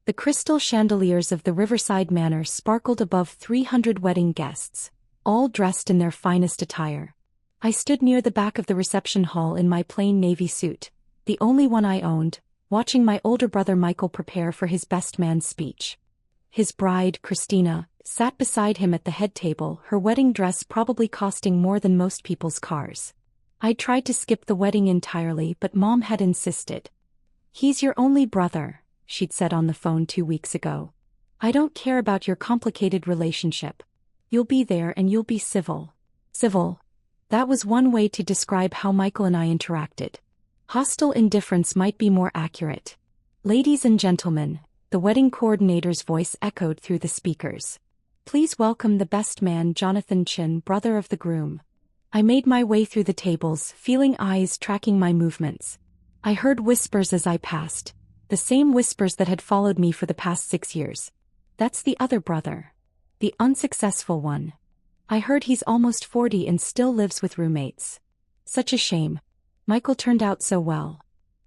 The crystal chandeliers of the Riverside Manor sparkled above 300 wedding guests, all dressed in their finest attire. I stood near the back of the reception hall in my plain navy suit, the only one I owned, watching my older brother Michael prepare for his best man speech. His bride, Christina, sat beside him at the head table, her wedding dress probably costing more than most people's cars. I'd tried to skip the wedding entirely, but Mom had insisted. "He's your only brother," she'd said on the phone 2 weeks ago. "I don't care about your complicated relationship. You'll be there and you'll be civil." Civil. That was one way to describe how Michael and I interacted. Hostile indifference might be more accurate. "Ladies and gentlemen," the wedding coordinator's voice echoed through the speakers. "Please welcome the best man, Jonathan Chin, brother of the groom." I made my way through the tables, feeling eyes tracking my movements. I heard whispers as I passed, the same whispers that had followed me for the past 6 years. "That's the other brother. The unsuccessful one. I heard he's almost 40 and still lives with roommates. Such a shame. Michael turned out so well."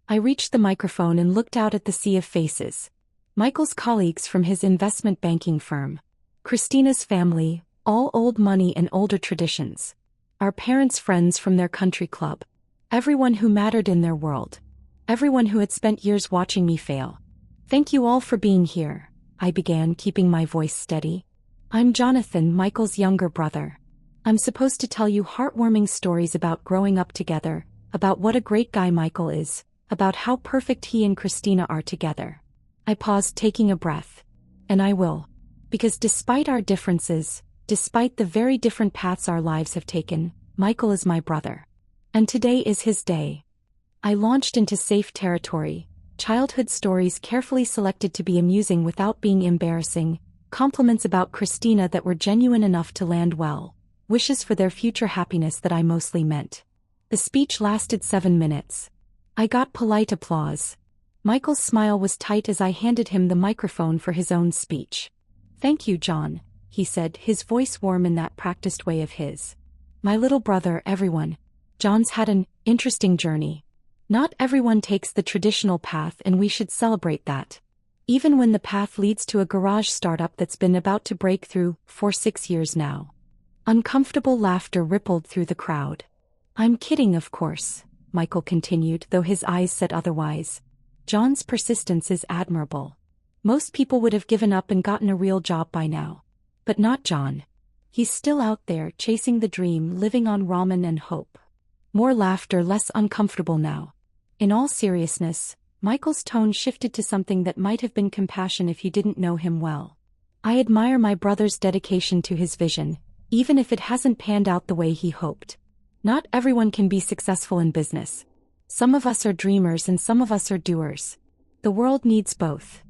I reached the microphone and looked out at the sea of faces. Michael's colleagues from his investment banking firm. Christina's family, all old money and older traditions. Our parents' friends from their country club. Everyone who mattered in their world. Everyone who had spent years watching me fail. "Thank you all for being here," I began, keeping my voice steady. "I'm Jonathan, Michael's younger brother. I'm supposed to tell you heartwarming stories about growing up together, about what a great guy Michael is, about how perfect he and Christina are together." I paused, taking a breath. "And I will. Because despite our differences, despite the very different paths our lives have taken, Michael is my brother. And today is his day." I launched into safe territory, childhood stories carefully selected to be amusing without being embarrassing, compliments about Christina that were genuine enough to land well, wishes for their future happiness that I mostly meant. The speech lasted 7 minutes. I got polite applause. Michael's smile was tight as I handed him the microphone for his own speech. "Thank you, John," he said, his voice warm in that practiced way of his. "My little brother, everyone. John's had an interesting journey. Not everyone takes the traditional path, and we should celebrate that. Even when the path leads to a garage startup that's been about to break through for 6 years now." Uncomfortable laughter rippled through the crowd. "I'm kidding, of course," Michael continued, though his eyes said otherwise. "John's persistence is admirable. Most people would have given up and gotten a real job by now. But not John. He's still out there, chasing the dream, living on ramen and hope." More laughter, less uncomfortable now. In all seriousness, Michael's tone shifted to something that might have been compassion if you didn't know him well. "I admire my brother's dedication to his vision, even if it hasn't panned out the way he hoped. Not everyone can be successful in business. Some of us are dreamers and some of us are doers. The world needs both."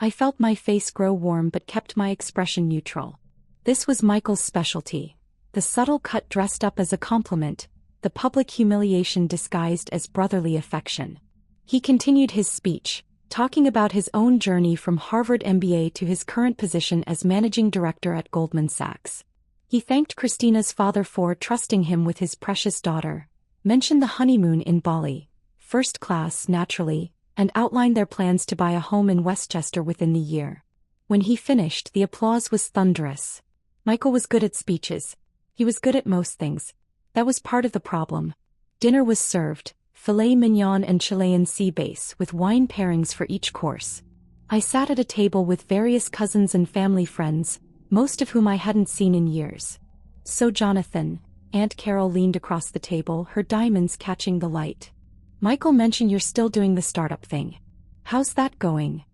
I felt my face grow warm but kept my expression neutral. This was Michael's specialty. The subtle cut dressed up as a compliment, the public humiliation disguised as brotherly affection. He continued his speech, talking about his own journey from Harvard MBA to his current position as managing director at Goldman Sachs. He thanked Christina's father for trusting him with his precious daughter, mentioned the honeymoon in Bali, first class naturally, and outlined their plans to buy a home in Westchester within the year. When he finished, the applause was thunderous. Michael was good at speeches. He was good at most things. That was part of the problem. Dinner was served, filet mignon and Chilean sea bass with wine pairings for each course. I sat at a table with various cousins and family friends, most of whom I hadn't seen in years. "So Jonathan," Aunt Carol leaned across the table, her diamonds catching the light. "Michael mentioned you're still doing the startup thing. How's that going?"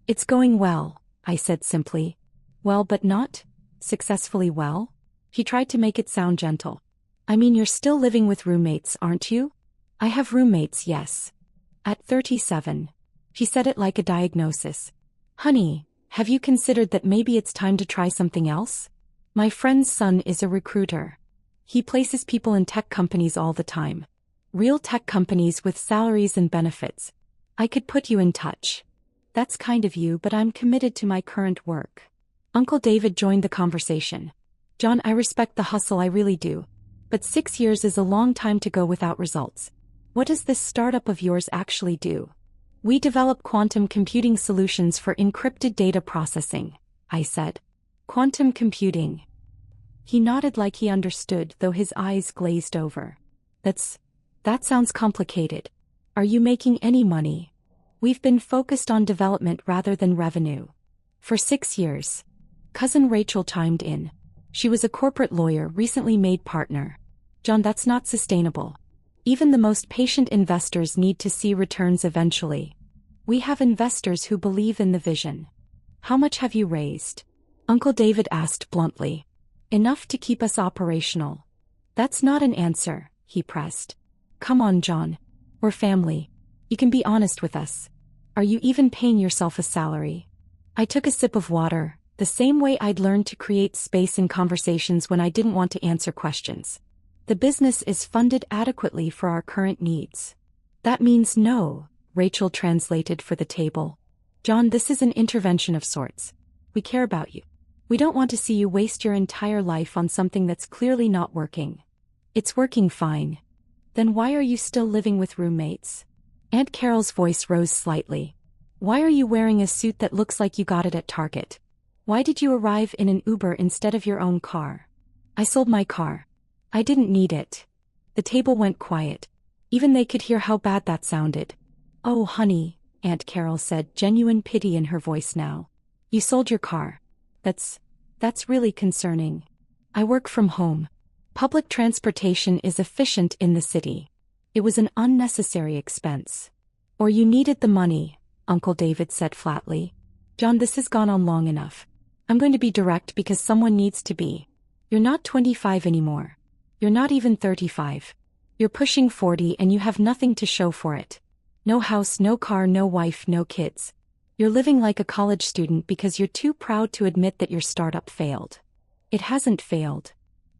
"It's going well," I said simply. "Well, but not successfully well?" He tried to make it sound gentle. "I mean, you're still living with roommates, aren't you?" "I have roommates, yes. At 37. She said it like a diagnosis. "Honey, have you considered that maybe it's time to try something else? My friend's son is a recruiter. He places people in tech companies all the time. Real tech companies with salaries and benefits. I could put you in touch." "That's kind of you, but I'm committed to my current work." Uncle David joined the conversation. "John, I respect the hustle, I really do. But 6 years is a long time to go without results. What does this startup of yours actually do?" We develop quantum computing solutions for encrypted data processing, I said. Quantum computing. He nodded like he understood, though his eyes glazed over. That sounds complicated. Are you making any money? We've been focused on development rather than revenue. For 6 years. Cousin Rachel chimed in. She was a corporate lawyer, recently made partner. John, that's not sustainable. Even the most patient investors need to see returns eventually. We have investors who believe in the vision. How much have you raised? Uncle David asked bluntly. Enough to keep us operational. That's not an answer, he pressed. Come on, John. We're family. You can be honest with us. Are you even paying yourself a salary? I took a sip of water, the same way I'd learned to create space in conversations when I didn't want to answer questions. The business is funded adequately for our current needs. That means no, Rachel translated for the table. John, this is an intervention of sorts. We care about you. We don't want to see you waste your entire life on something that's clearly not working. It's working fine. Then why are you still living with roommates? Aunt Carol's voice rose slightly. Why are you wearing a suit that looks like you got it at Target? Why did you arrive in an Uber instead of your own car? I sold my car. I didn't need it. The table went quiet. Even they could hear how bad that sounded. Oh, honey, Aunt Carol said, genuine pity in her voice now. You sold your car. That's really concerning. I work from home. Public transportation is efficient in the city. It was an unnecessary expense. Or you needed the money, Uncle David said flatly. John, this has gone on long enough. I'm going to be direct because someone needs to be. You're not 25 anymore. You're not even 35. You're pushing 40 and you have nothing to show for it. No house, no car, no wife, no kids. You're living like a college student because you're too proud to admit that your startup failed. It hasn't failed.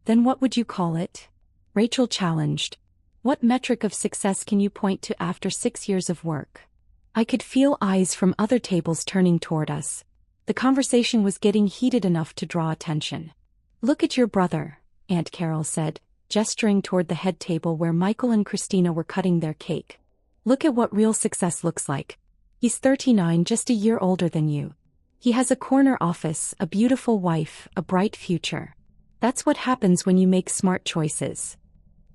Then what would you call it? Rachel challenged. What metric of success can you point to after 6 years of work? I could feel eyes from other tables turning toward us. The conversation was getting heated enough to draw attention. Look at your brother, Aunt Carol said, gesturing toward the head table where Michael and Christina were cutting their cake. Look at what real success looks like. He's 39, just a year older than you. He has a corner office, a beautiful wife, a bright future. That's what happens when you make smart choices.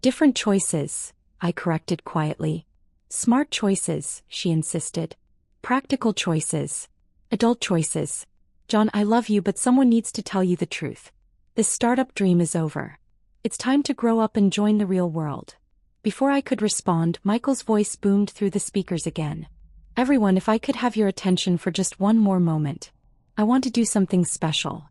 Different choices, I corrected quietly. Smart choices, she insisted. Practical choices. Adult choices. John, I love you, but someone needs to tell you the truth. This startup dream is over. It's time to grow up and join the real world. Before I could respond, Michael's voice boomed through the speakers again. Everyone, if I could have your attention for just one more moment. I want to do something special.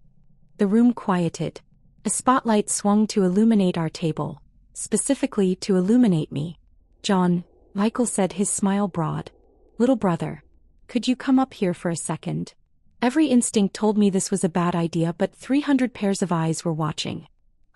The room quieted. A spotlight swung to illuminate our table, specifically to illuminate me. John, Michael said, his smile broad. Little brother, could you come up here for a second? Every instinct told me this was a bad idea, but 300 pairs of eyes were watching.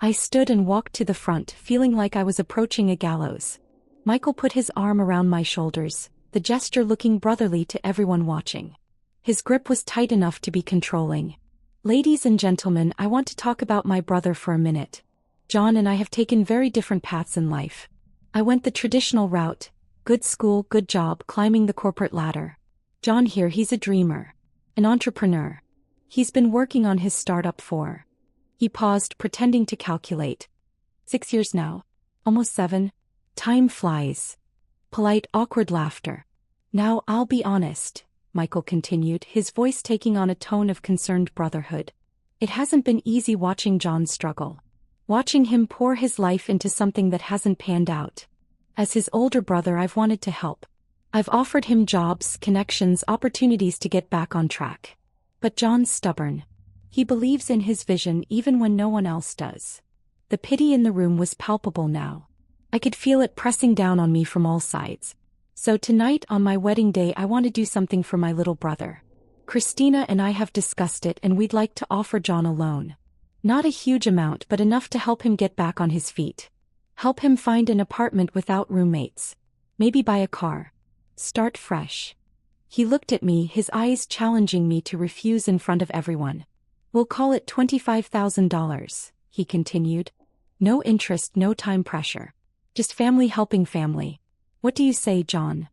I stood and walked to the front, feeling like I was approaching a gallows. Michael put his arm around my shoulders, the gesture looking brotherly to everyone watching. His grip was tight enough to be controlling. Ladies and gentlemen, I want to talk about my brother for a minute. John and I have taken very different paths in life. I went the traditional route, good school, good job, climbing the corporate ladder. John here, he's a dreamer, an entrepreneur. He's been working on his startup for. He paused, pretending to calculate. 6 years now. Almost 7. Time flies. Polite, awkward laughter. Now, I'll be honest, Michael continued, his voice taking on a tone of concerned brotherhood. It hasn't been easy watching John struggle. Watching him pour his life into something that hasn't panned out. As his older brother, I've wanted to help. I've offered him jobs, connections, opportunities to get back on track. But John's stubborn. He believes in his vision even when no one else does. The pity in the room was palpable now. I could feel it pressing down on me from all sides. So tonight on my wedding day, I want to do something for my little brother. Christina and I have discussed it, and we'd like to offer John a loan. Not a huge amount, but enough to help him get back on his feet. Help him find an apartment without roommates. Maybe buy a car. Start fresh. He looked at me, his eyes challenging me to refuse in front of everyone. We'll call it $25,000, he continued. No interest, no time pressure. Just family helping family. What do you say, John?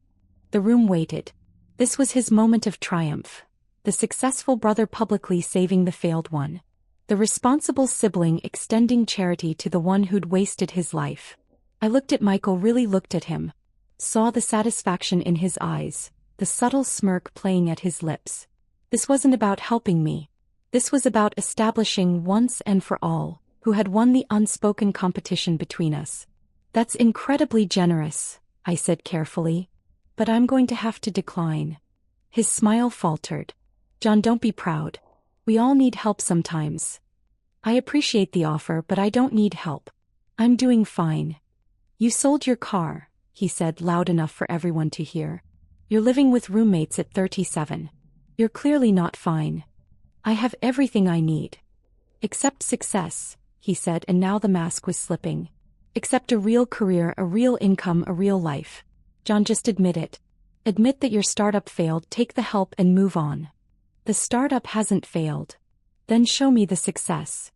The room waited. This was his moment of triumph. The successful brother publicly saving the failed one. The responsible sibling extending charity to the one who'd wasted his life. I looked at Michael, really looked at him. Saw the satisfaction in his eyes, the subtle smirk playing at his lips. This wasn't about helping me. This was about establishing once and for all who had won the unspoken competition between us. That's incredibly generous, I said carefully. But I'm going to have to decline. His smile faltered. John, don't be proud. We all need help sometimes. I appreciate the offer, but I don't need help. I'm doing fine. You sold your car, he said loud enough for everyone to hear. You're living with roommates at 37. You're clearly not fine. I have everything I need. Except success, he said, and now the mask was slipping. Except a real career, a real income, a real life. John, just admit it. Admit that your startup failed, take the help and move on. The startup hasn't failed. Then show me the success.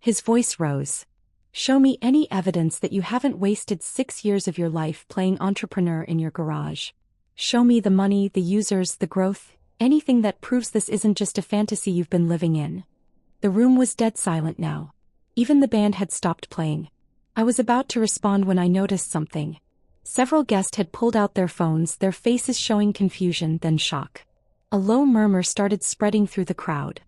His voice rose. Show me any evidence that you haven't wasted 6 years of your life playing entrepreneur in your garage. Show me the money, the users, the growth, anything that proves this isn't just a fantasy you've been living in. The room was dead silent now. Even the band had stopped playing. I was about to respond when I noticed something. Several guests had pulled out their phones, their faces showing confusion, then shock. A low murmur started spreading through the crowd.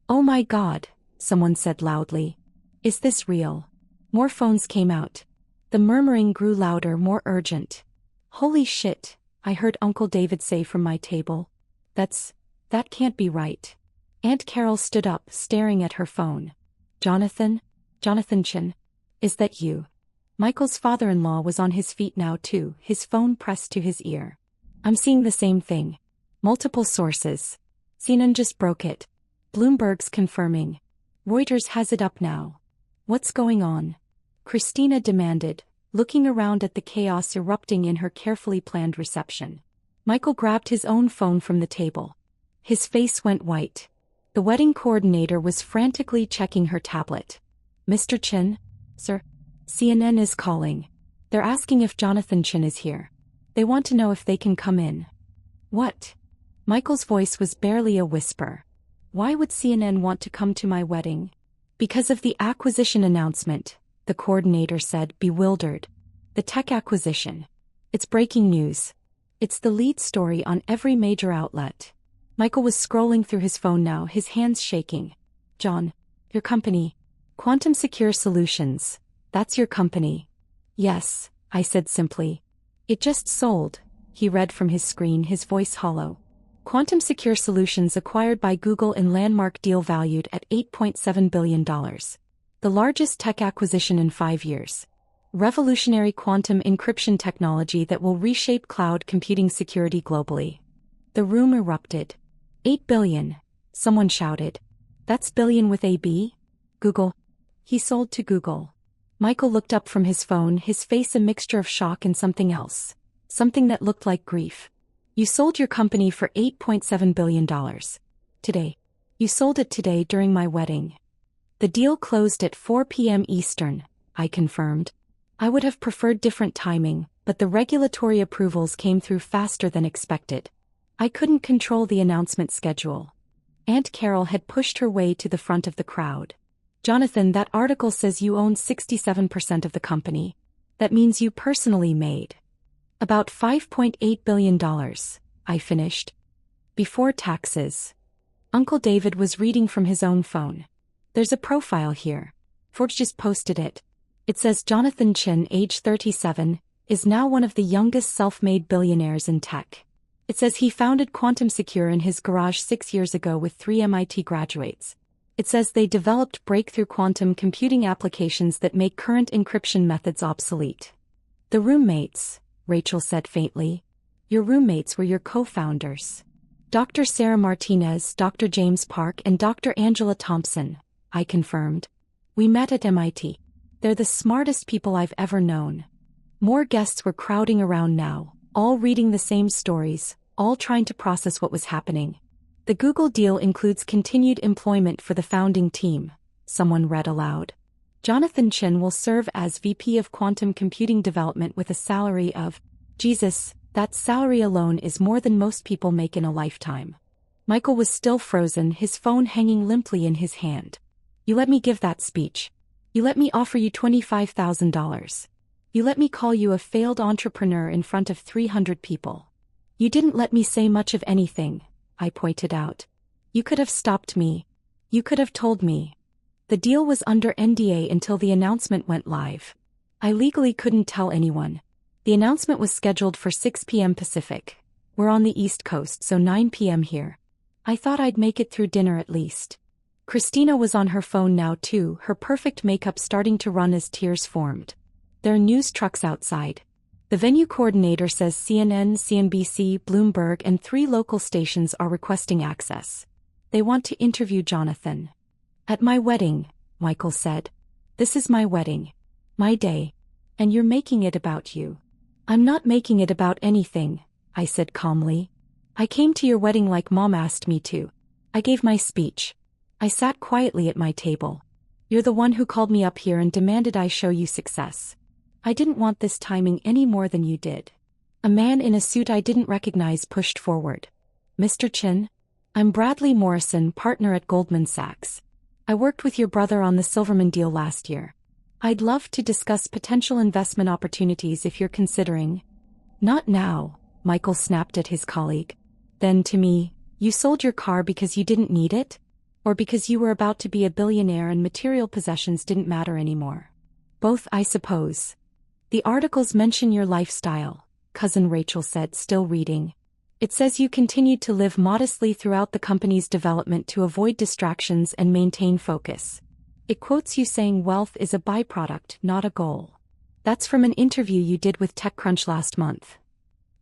Oh my God, someone said loudly. Is this real? More phones came out. The murmuring grew louder, more urgent. Holy shit, I heard Uncle David say from my table. That can't be right. Aunt Carol stood up, staring at her phone. Jonathan Chin, is that you? Michael's father-in-law was on his feet now too, his phone pressed to his ear. I'm seeing the same thing. Multiple sources. CNN just broke it. Bloomberg's confirming. Reuters has it up now. What's going on? Christina demanded, looking around at the chaos erupting in her carefully planned reception. Michael grabbed his own phone from the table. His face went white. The wedding coordinator was frantically checking her tablet. Mr. Chin? Sir? CNN is calling. They're asking if Jonathan Chin is here. They want to know if they can come in. What? Michael's voice was barely a whisper. Why would CNN want to come to my wedding? Because of the acquisition announcement, the coordinator said, bewildered. The tech acquisition. It's breaking news. It's the lead story on every major outlet. Michael was scrolling through his phone now, his hands shaking. John, your company. Quantum Secure Solutions. That's your company. Yes, I said simply. It just sold, he read from his screen, his voice hollow. Quantum Secure Solutions acquired by Google in landmark deal valued at $8.7 billion. The largest tech acquisition in 5 years. Revolutionary quantum encryption technology that will reshape cloud computing security globally. The room erupted. 8 billion, someone shouted. That's billion with a B? Google. He sold to Google. Michael looked up from his phone, his face a mixture of shock and something else. Something that looked like grief. You sold your company for $8.7 billion. Today. You sold it today during my wedding. The deal closed at 4 p.m. Eastern, I confirmed. I would have preferred different timing, but the regulatory approvals came through faster than expected. I couldn't control the announcement schedule. Aunt Carol had pushed her way to the front of the crowd. Jonathan, that article says you own 67% of the company. That means you personally made about $5.8 billion, I finished. Before taxes. Uncle David was reading from his own phone. There's a profile here. Forbes just posted it. It says Jonathan Chin, age 37, is now one of the youngest self-made billionaires in tech. It says he founded Quantum Secure in his garage 6 years ago with 3 MIT graduates. It says they developed breakthrough quantum computing applications that make current encryption methods obsolete. The roommates, Rachel said faintly. Your roommates were your co-founders. Dr. Sarah Martinez, Dr. James Park, and Dr. Angela Thompson, I confirmed. We met at MIT. They're the smartest people I've ever known. More guests were crowding around now, all reading the same stories, all trying to process what was happening. The Google deal includes continued employment for the founding team, someone read aloud. Jonathan Chin will serve as VP of Quantum Computing Development with a salary of, Jesus, That salary alone is more than most people make in a lifetime. Michael was still frozen, his phone hanging limply in his hand. You let me give that speech. You let me offer you $25,000. You let me call you a failed entrepreneur in front of 300 people. You didn't let me say much of anything, I pointed out. You could have stopped me. You could have told me. The deal was under NDA until the announcement went live. I legally couldn't tell anyone. The announcement was scheduled for 6 p.m. Pacific. We're on the East Coast, so 9 p.m. here. I thought I'd make it through dinner at least. Christina was on her phone now too, her perfect makeup starting to run as tears formed. There are news trucks outside. The venue coordinator says CNN, CNBC, Bloomberg, and 3 local stations are requesting access. They want to interview Jonathan. At my wedding, Michael said. This is my wedding. My day. And you're making it about you. I'm not making it about anything, I said calmly. I came to your wedding like Mom asked me to. I gave my speech. I sat quietly at my table. You're the one who called me up here and demanded I show you success. I didn't want this timing any more than you did. A man in a suit I didn't recognize pushed forward. Mr. Chin? I'm Bradley Morrison, partner at Goldman Sachs. I worked with your brother on the Silverman deal last year. I'd love to discuss potential investment opportunities if you're considering. Not now, Michael snapped at his colleague. Then to me, you sold your car because you didn't need it? Or because you were about to be a billionaire and material possessions didn't matter anymore? Both, I suppose. The articles mention your lifestyle, Cousin Rachel said, still reading. It says you continued to live modestly throughout the company's development to avoid distractions and maintain focus. It quotes you saying wealth is a byproduct, not a goal. That's from an interview you did with TechCrunch last month.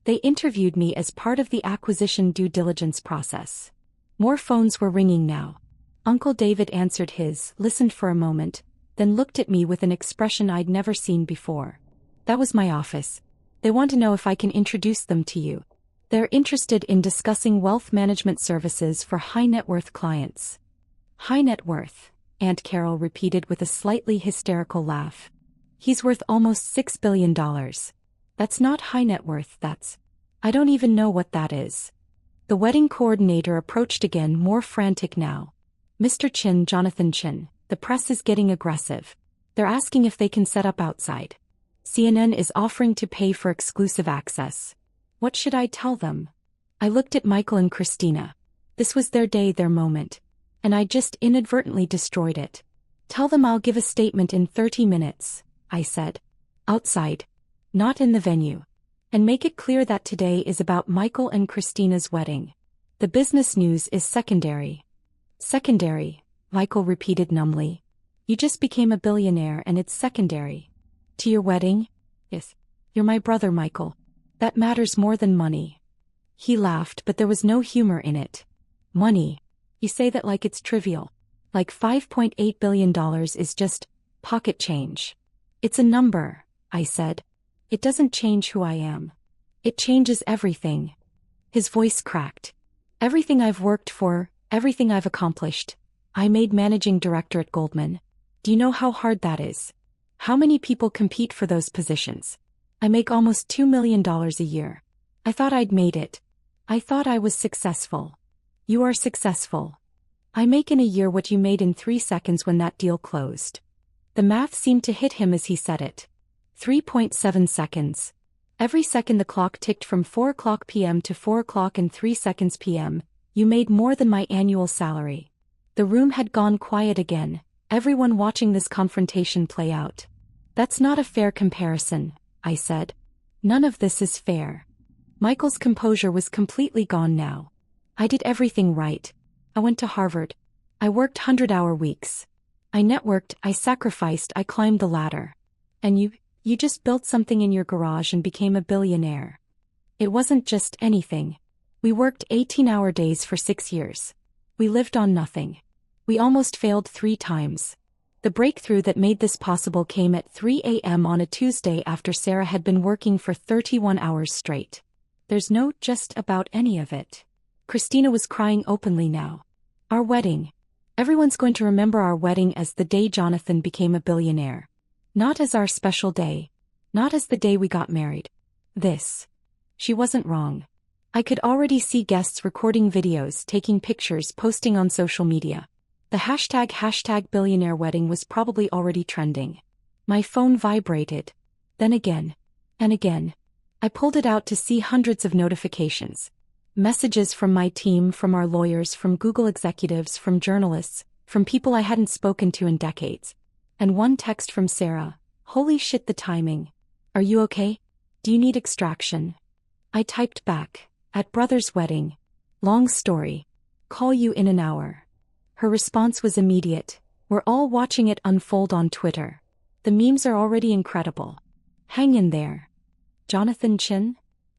They interviewed me as part of the acquisition due diligence process. More phones were ringing now. Uncle David answered his, listened for a moment, then looked at me with an expression I'd never seen before. That was my office. They want to know if I can introduce them to you. They're interested in discussing wealth management services for high-net-worth clients. High net worth, Aunt Carol repeated with a slightly hysterical laugh. He's worth almost $6 billion. That's not high net worth, I don't even know what that is. The wedding coordinator approached again, more frantic now. Mr. Chin, Jonathan Chin, the press is getting aggressive. They're asking if they can set up outside. CNN is offering to pay for exclusive access. What should I tell them? I looked at Michael and Christina. This was their day, their moment. And I just inadvertently destroyed it. Tell them I'll give a statement in 30 minutes, I said. Outside. Not in the venue. And make it clear that today is about Michael and Christina's wedding. The business news is secondary. Secondary, Michael repeated numbly. You just became a billionaire and it's secondary. To your wedding? Yes. You're my brother, Michael. That matters more than money. He laughed, but there was no humor in it. Money. You say that like it's trivial. Like $5.8 billion is just pocket change. It's a number, I said. It doesn't change who I am. It changes everything. His voice cracked. Everything I've worked for, everything I've accomplished. I made managing director at Goldman. Do you know how hard that is? How many people compete for those positions? I make almost $2 million a year. I thought I'd made it. I thought I was successful. You are successful. I make in a year what you made in 3 seconds when that deal closed. The math seemed to hit him as he said it. 3.7 seconds. Every second the clock ticked from 4:00 p.m. to 4:03 p.m., you made more than my annual salary. The room had gone quiet again, everyone watching this confrontation play out. That's not a fair comparison, I said. None of this is fair. Michael's composure was completely gone now. I did everything right. I went to Harvard. I worked 100-hour weeks. I networked, I sacrificed, I climbed the ladder. And you just built something in your garage and became a billionaire. It wasn't just anything. We worked 18-hour days for 6 years. We lived on nothing. We almost failed 3 times. The breakthrough that made this possible came at 3 a.m. on a Tuesday after Sarah had been working for 31 hours straight. There's no just about any of it. Christina was crying openly now. Our wedding. Everyone's going to remember our wedding as the day Jonathan became a billionaire. Not as our special day. Not as the day we got married. This She wasn't wrong. I could already see guests recording videos, taking pictures, posting on social media. The hashtag billionaire wedding was probably already trending. My phone vibrated. Then again. And again. I pulled it out to see hundreds of notifications. Messages from my team, from our lawyers, from Google executives, from journalists, from people I hadn't spoken to in decades. And one text from Sarah. Holy shit, the timing. Are you okay? Do you need extraction? I typed back. At brother's wedding. Long story. Call you in an hour. Her response was immediate. We're all watching it unfold on Twitter. The memes are already incredible. Hang in there. Jonathan Chin?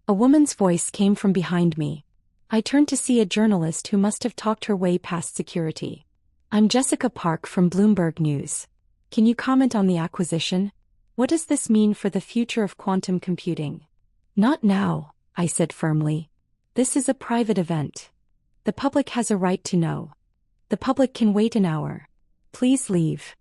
A woman's voice came from behind me. I turned to see a journalist who must have talked her way past security. I'm Jessica Park from Bloomberg News. Can you comment on the acquisition? What does this mean for the future of quantum computing? Not now, I said firmly. This is a private event. The public has a right to know. The public can wait an hour. Please leave.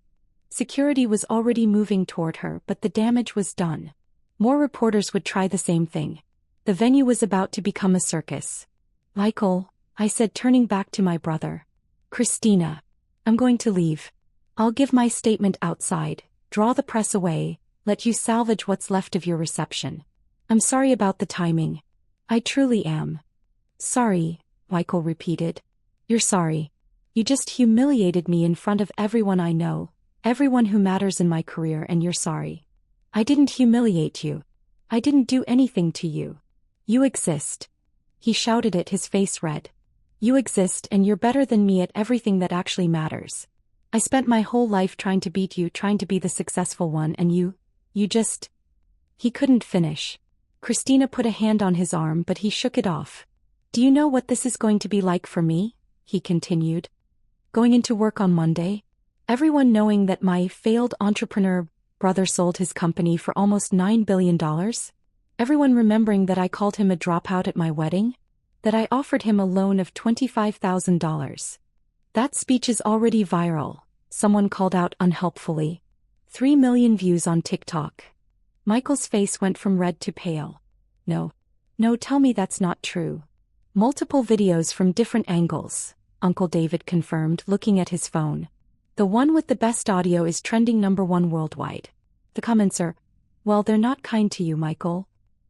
Security was already moving toward her, but the damage was done. More reporters would try the same thing. The venue was about to become a circus. Michael, I said, turning back to my brother. Christina. I'm going to leave. I'll give my statement outside, draw the press away, let you salvage what's left of your reception. I'm sorry about the timing. I truly am. Sorry, Michael repeated. You're sorry. You just humiliated me in front of everyone I know, everyone who matters in my career, and you're sorry. I didn't humiliate you. I didn't do anything to you. You exist. He shouted it, his face red. You exist, and you're better than me at everything that actually matters. I spent my whole life trying to beat you, trying to be the successful one, and you just... He couldn't finish. Christina put a hand on his arm, but he shook it off. Do you know what this is going to be like for me? He continued. Going into work on Monday? Everyone knowing that my failed entrepreneur brother sold his company for almost $9 billion? Everyone remembering that I called him a dropout at my wedding? That I offered him a loan of $25,000. That speech is already viral, someone called out unhelpfully. 3 million views on TikTok. Michael's face went from red to pale. No, tell me that's not true. Multiple videos from different angles, Uncle David confirmed, looking at his phone. The one with the best audio is trending #1 worldwide. The comments are, well, they're not kind to you, Michael.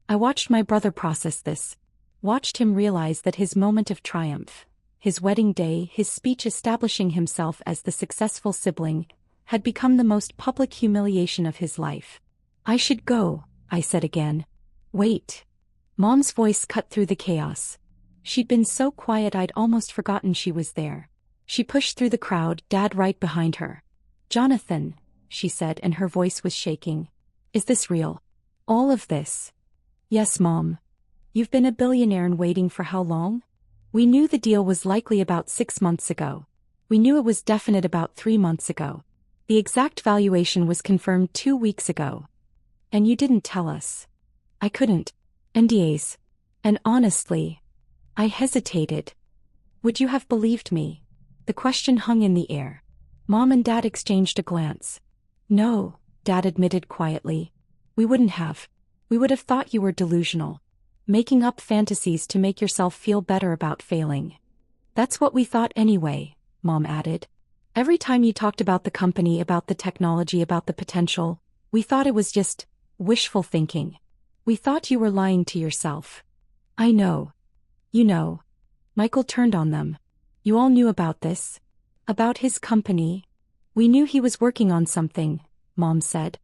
I watched my brother process this. Watched him realize that his moment of triumph, his wedding day, his speech establishing himself as the successful sibling, had become the most public humiliation of his life. I should go, I said again. Wait. Mom's voice cut through the chaos. She'd been so quiet I'd almost forgotten she was there. She pushed through the crowd, Dad right behind her. Jonathan, she said, and her voice was shaking. Is this real? All of this? Yes, Mom. You've been a billionaire and waiting for how long? We knew the deal was likely about 6 months ago. We knew it was definite about 3 months ago. The exact valuation was confirmed 2 weeks ago. And you didn't tell us. I couldn't. NDAs. And honestly, I hesitated. Would you have believed me? The question hung in the air. Mom and Dad exchanged a glance. No, Dad admitted quietly. We wouldn't have. We would have thought you were delusional. Making up fantasies to make yourself feel better about failing. That's what we thought anyway, Mom added. Every time you talked about the company, about the technology, about the potential, we thought it was just wishful thinking. We thought you were lying to yourself. I know. You know. Michael turned on them. You all knew about this? About his company? We knew he was working on something, Mom said.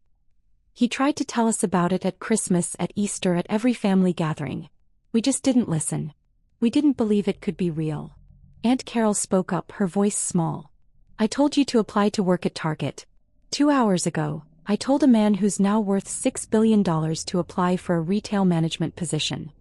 He tried to tell us about it at Christmas, at Easter, at every family gathering. We just didn't listen. We didn't believe it could be real. Aunt Carol spoke up, her voice small. I told you to apply to work at Target. 2 hours ago, I told a man who's now worth $6 billion to apply for a retail management position.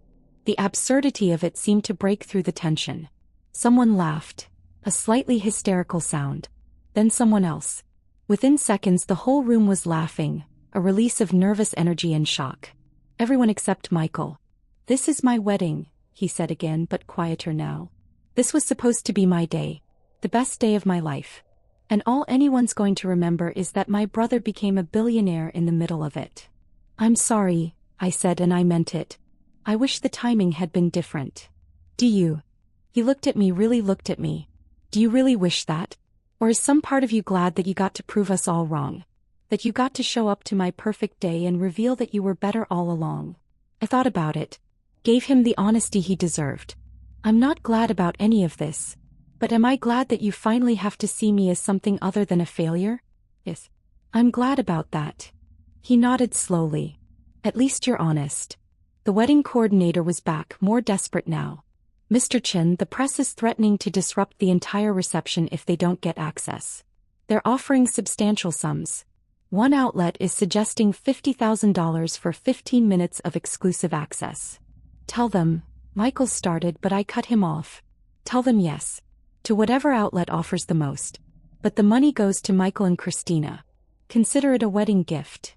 The absurdity of it seemed to break through the tension. Someone laughed, a slightly hysterical sound. Then someone else. Within seconds the whole room was laughing, a release of nervous energy and shock. Everyone except Michael. This is my wedding, he said again, but quieter now. This was supposed to be my day. The best day of my life. And all anyone's going to remember is that my brother became a billionaire in the middle of it. I'm sorry, I said, and I meant it. I wish the timing had been different. Do you? He looked at me, really looked at me. Do you really wish that? Or is some part of you glad that you got to prove us all wrong? That you got to show up to my perfect day and reveal that you were better all along? I thought about it. Gave him the honesty he deserved. I'm not glad about any of this. But am I glad that you finally have to see me as something other than a failure? Yes. I'm glad about that. He nodded slowly. At least you're honest. The wedding coordinator was back, more desperate now. Mr. Chin, the press is threatening to disrupt the entire reception if they don't get access. They're offering substantial sums. One outlet is suggesting $50,000 for 15 minutes of exclusive access. Tell them, Michael started, but I cut him off. Tell them yes. To whatever outlet offers the most. But the money goes to Michael and Christina. Consider it a wedding gift.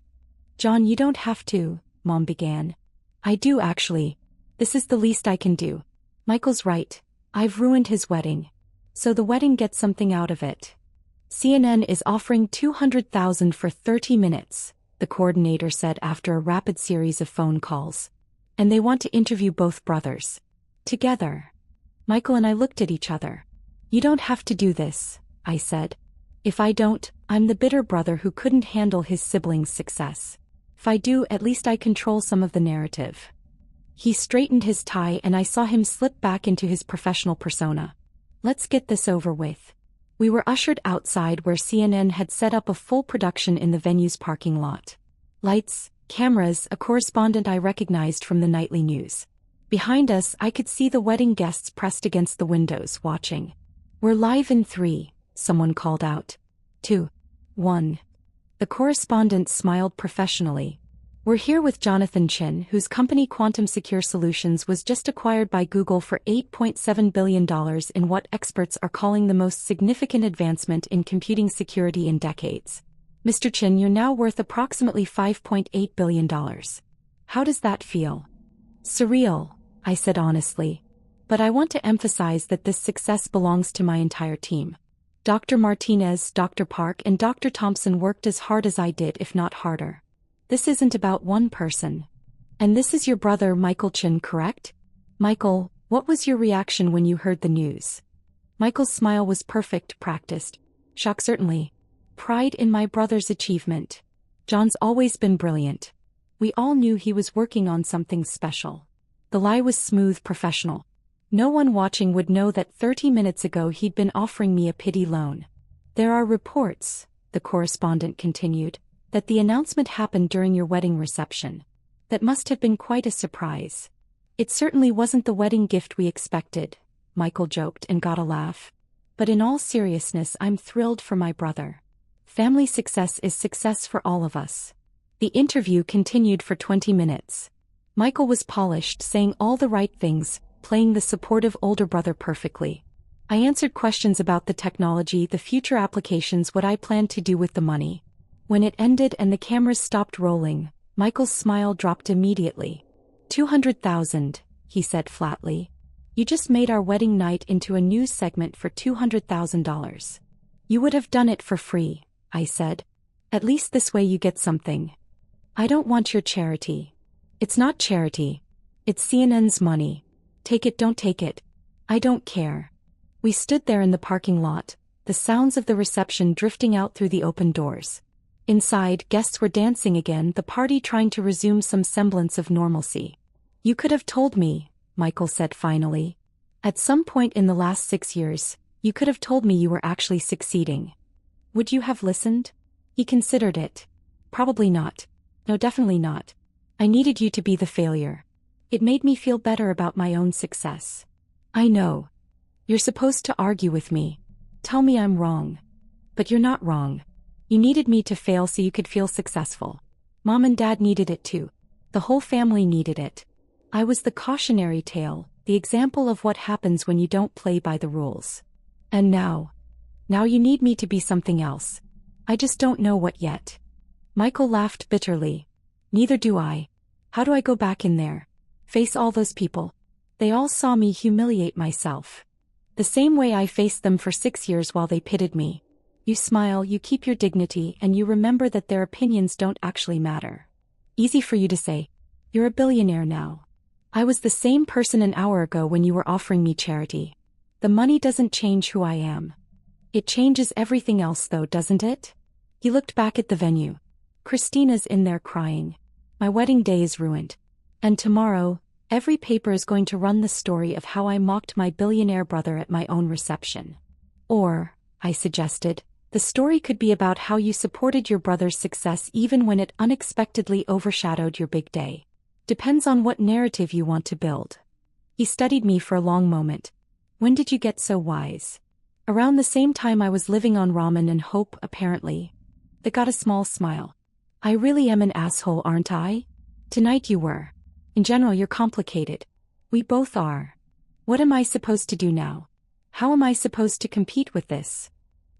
John, you don't have to, Mom began. I do actually. This is the least I can do. Michael's right. I've ruined his wedding. So the wedding gets something out of it. CNN is offering $200,000 for 30 minutes, the coordinator said after a rapid series of phone calls. And they want to interview both brothers. Together. Michael and I looked at each other. You don't have to do this, I said. If I don't, I'm the bitter brother who couldn't handle his siblings' success. If I do, at least I control some of the narrative. He straightened his tie and I saw him slip back into his professional persona. Let's get this over with. We were ushered outside where CNN had set up a full production in the venue's parking lot. Lights, cameras, a correspondent I recognized from the nightly news. Behind us, I could see the wedding guests pressed against the windows, watching. We're live in 3, someone called out. 2, 1. The correspondent smiled professionally. We're here with Jonathan Chin, whose company Quantum Secure Solutions was just acquired by Google for $8.7 billion in what experts are calling the most significant advancement in computing security in decades. Mr. Chin, you're now worth approximately $5.8 billion. How does that feel? Surreal, I said honestly. But I want to emphasize that this success belongs to my entire team. Dr. Martinez, Dr. Park, and Dr. Thompson worked as hard as I did, if not harder. This isn't about one person. And this is your brother Michael Chin, correct? Michael, what was your reaction when you heard the news? Michael's smile was perfect, practiced. Shock certainly. Pride in my brother's achievement. John's always been brilliant. We all knew he was working on something special. The lie was smooth, professional. No one watching would know that 30 minutes ago he'd been offering me a pity loan. There are reports, the correspondent continued, that the announcement happened during your wedding reception. That must have been quite a surprise. It certainly wasn't the wedding gift we expected, Michael joked and got a laugh. But in all seriousness, I'm thrilled for my brother. Family success is success for all of us. The interview continued for 20 minutes. Michael was polished, saying all the right things, playing the supportive older brother perfectly. I answered questions about the technology, the future applications, what I planned to do with the money. When it ended and the cameras stopped rolling, Michael's smile dropped immediately. 200,000, he said flatly. You just made our wedding night into a news segment for $200,000. You would have done it for free, I said. At least this way you get something. I don't want your charity. It's not charity. It's CNN's money. Take it, don't take it. I don't care. We stood there in the parking lot, the sounds of the reception drifting out through the open doors. Inside, guests were dancing again, the party trying to resume some semblance of normalcy. You could have told me, Michael said finally. At some point in the last 6 years, you could have told me you were actually succeeding. Would you have listened? He considered it. Probably not. No, definitely not. I needed you to be the failure. It made me feel better about my own success. I know. You're supposed to argue with me. Tell me I'm wrong. But you're not wrong. You needed me to fail so you could feel successful. Mom and Dad needed it too. The whole family needed it. I was the cautionary tale, the example of what happens when you don't play by the rules. And now you need me to be something else. I just don't know what yet. Michael laughed bitterly. Neither do I. How do I go back in there? Face all those people. They all saw me humiliate myself. The same way I faced them for 6 years while they pitted me. You smile, you keep your dignity, and you remember that their opinions don't actually matter. Easy for you to say. You're a billionaire now. I was the same person an hour ago when you were offering me charity. The money doesn't change who I am. It changes everything else though, doesn't it? He looked back at the venue. Christina's in there crying. My wedding day is ruined. And tomorrow, every paper is going to run the story of how I mocked my billionaire brother at my own reception. Or, I suggested, the story could be about how you supported your brother's success even when it unexpectedly overshadowed your big day. Depends on what narrative you want to build. He studied me for a long moment. When did you get so wise? Around the same time I was living on ramen and hope, apparently. They got a small smile. I really am an asshole, aren't I? Tonight you were. In general, you're complicated. We both are. What am I supposed to do now? How am I supposed to compete with this?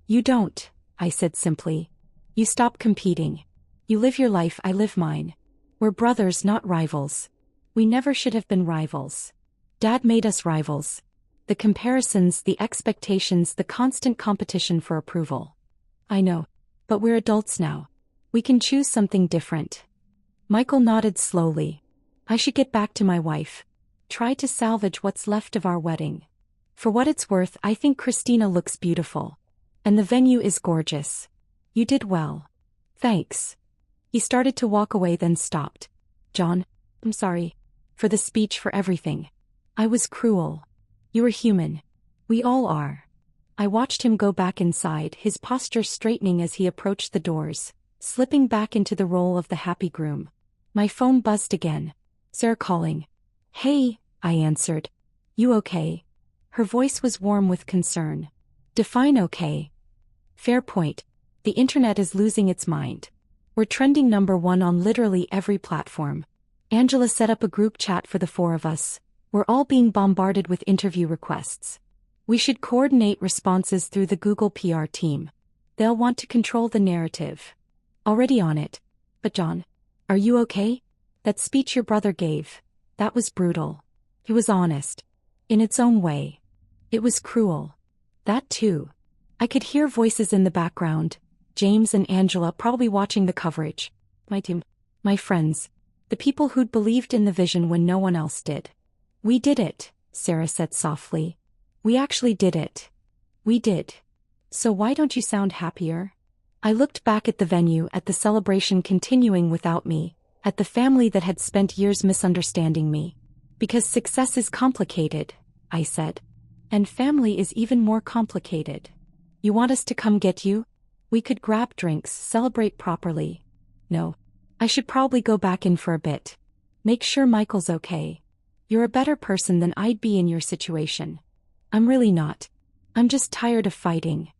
You don't, I said simply. You stop competing. You live your life, I live mine. We're brothers, not rivals. We never should have been rivals. Dad made us rivals. The comparisons, the expectations, the constant competition for approval. I know. But we're adults now. We can choose something different. Michael nodded slowly. I should get back to my wife. Try to salvage what's left of our wedding. For what it's worth, I think Christina looks beautiful. And the venue is gorgeous. You did well. Thanks. He started to walk away, then stopped. John, I'm sorry. For the speech, for everything. I was cruel. You were human. We all are. I watched him go back inside, his posture straightening as he approached the doors, slipping back into the role of the happy groom. My phone buzzed again. Sarah calling. Hey, I answered. You okay? Her voice was warm with concern. Define okay. Fair point. The internet is losing its mind. We're trending #1 on literally every platform. Angela set up a group chat for the 4 of us. We're all being bombarded with interview requests. We should coordinate responses through the Google PR team. They'll want to control the narrative. Already on it. But John, are you okay? That speech your brother gave, that was brutal. He was honest. In its own way. It was cruel. That too. I could hear voices in the background, James and Angela probably watching the coverage. My team. My friends. The people who'd believed in the vision when no one else did. We did it, Sarah said softly. We actually did it. We did. So why don't you sound happier? I looked back at the venue, at the celebration continuing without me, at the family that had spent years misunderstanding me. Because success is complicated, I said. And family is even more complicated. You want us to come get you? We could grab drinks, celebrate properly. No. I should probably go back in for a bit. Make sure Michael's okay. You're a better person than I'd be in your situation. I'm really not. I'm just tired of fighting.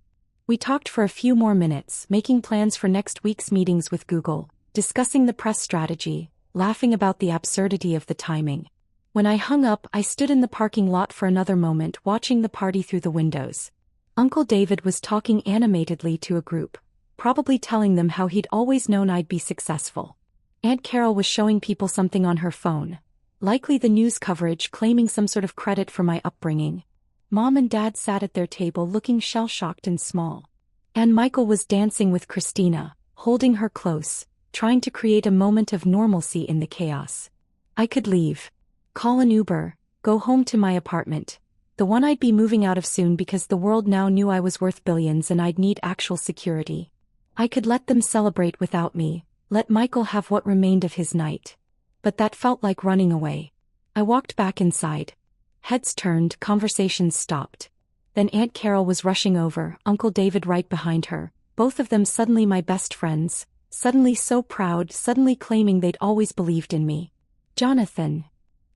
We talked for a few more minutes, making plans for next week's meetings with Google, discussing the press strategy, laughing about the absurdity of the timing. When I hung up, I stood in the parking lot for another moment, watching the party through the windows. Uncle David was talking animatedly to a group, probably telling them how he'd always known I'd be successful. Aunt Carol was showing people something on her phone, likely the news coverage claiming some sort of credit for my upbringing. Mom and Dad sat at their table looking shell-shocked and small. And Michael was dancing with Christina, holding her close, trying to create a moment of normalcy in the chaos. I could leave. Call an Uber, go home to my apartment. The one I'd be moving out of soon because the world now knew I was worth billions and I'd need actual security. I could let them celebrate without me, let Michael have what remained of his night. But that felt like running away. I walked back inside. Heads turned, conversations stopped. Then Aunt Carol was rushing over, Uncle David right behind her, both of them suddenly my best friends, suddenly so proud, suddenly claiming they'd always believed in me. Jonathan.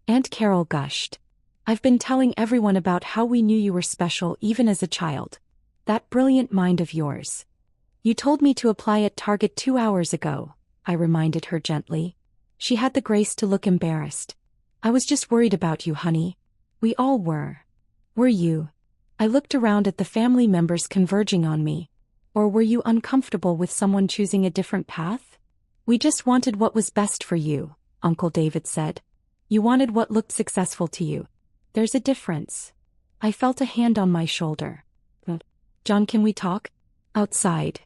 Aunt Carol gushed. I've been telling everyone about how we knew you were special even as a child. That brilliant mind of yours. You told me to apply at Target 2 hours ago, I reminded her gently. She had the grace to look embarrassed. I was just worried about you, honey. We all were. Were you? I looked around at the family members converging on me. Or were you uncomfortable with someone choosing a different path? We just wanted what was best for you, Uncle David said. You wanted what looked successful to you. There's a difference. I felt a hand on my shoulder. John, can we talk? Outside.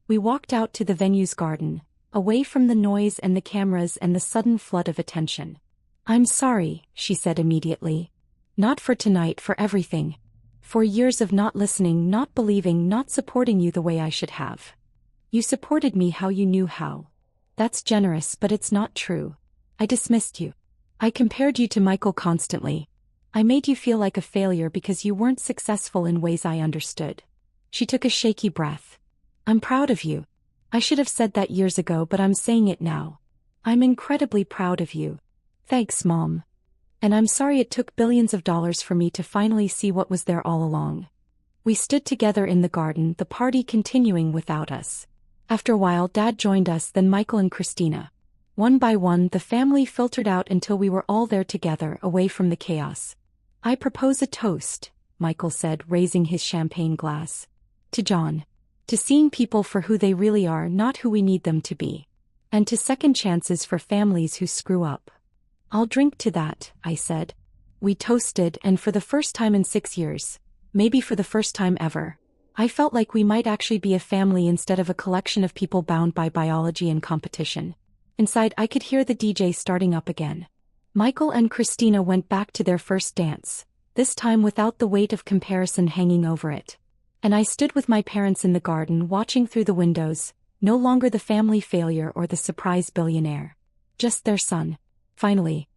We walked out to the venue's garden, away from the noise and the cameras and the sudden flood of attention. I'm sorry, she said immediately. Not for tonight, for everything. For years of not listening, not believing, not supporting you the way I should have. You supported me how you knew how. That's generous, but it's not true. I dismissed you. I compared you to Michael constantly. I made you feel like a failure because you weren't successful in ways I understood. She took a shaky breath. I'm proud of you. I should have said that years ago, but I'm saying it now. I'm incredibly proud of you. Thanks, Mom. And I'm sorry it took billions of dollars for me to finally see what was there all along. We stood together in the garden, the party continuing without us. After a while, Dad joined us, then Michael and Christina. One by one, the family filtered out until we were all there together, away from the chaos. I propose a toast, Michael said, raising his champagne glass. To John. To seeing people for who they really are, not who we need them to be. And to second chances for families who screw up. I'll drink to that, I said. We toasted, and for the first time in 6 years, maybe for the first time ever, I felt like we might actually be a family instead of a collection of people bound by biology and competition. Inside, I could hear the DJ starting up again. Michael and Christina went back to their first dance, this time without the weight of comparison hanging over it. And I stood with my parents in the garden, watching through the windows, no longer the family failure or the surprise billionaire. Just their son. Finally,